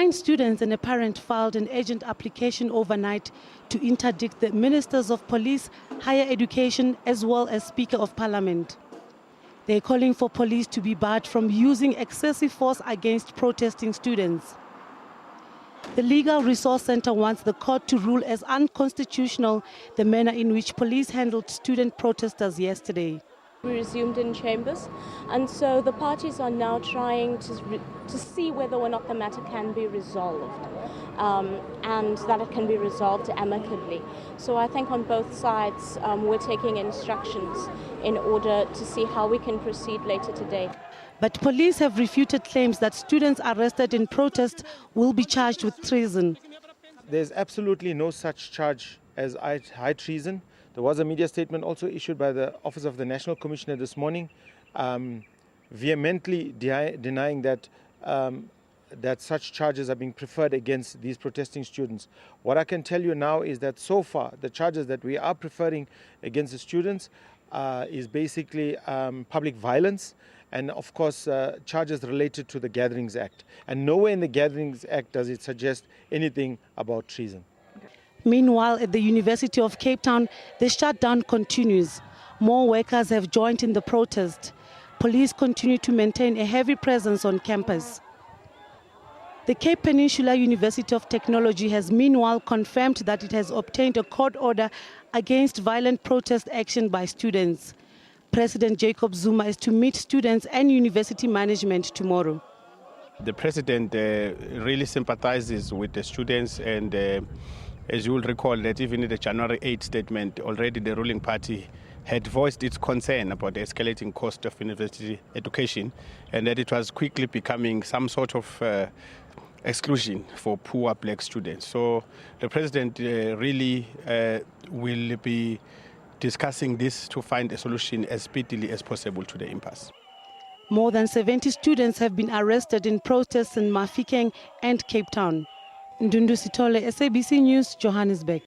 9 students and a parent filed an urgent application overnight to interdict the Ministers of Police, Higher Education as well as Speaker of Parliament. They're calling for police to be barred from using excessive force against protesting students. The Legal Resource Centre wants the court to rule as unconstitutional the manner in which police handled student protesters yesterday. We resumed in chambers, and so the parties are now trying to see whether or not the matter can be resolved, and that it can be resolved amicably. So I think on both sides we're taking instructions in order to see how we can proceed later today. But police have refuted claims that students arrested in protest will be charged with treason. There's absolutely no such charge as high treason. There was a media statement also issued by the Office of the National Commissioner this morning, vehemently denying that such charges are being preferred against these protesting students. What I can tell you now is that so far the charges that we are preferring against the students is basically public violence and of course charges related to the Gatherings Act. And nowhere in the Gatherings Act does it suggest anything about treason. Meanwhile, at the University of Cape Town, the shutdown continues. More workers have joined in the protest. Police continue to maintain a heavy presence on campus. The Cape Peninsula University of Technology has meanwhile confirmed that it has obtained a court order against violent protest action by students. President Jacob Zuma is to meet students and university management tomorrow. The president really sympathizes with the students, and as you will recall that even in the January 8 statement, already the ruling party had voiced its concern about the escalating cost of university education, and that it was quickly becoming some sort of exclusion for poor black students. So the president really will be discussing this to find a solution as speedily as possible to the impasse. More than 70 students have been arrested in protests in Mafikeng and Cape Town. Ndundu Sitole, SABC News, Johannesburg.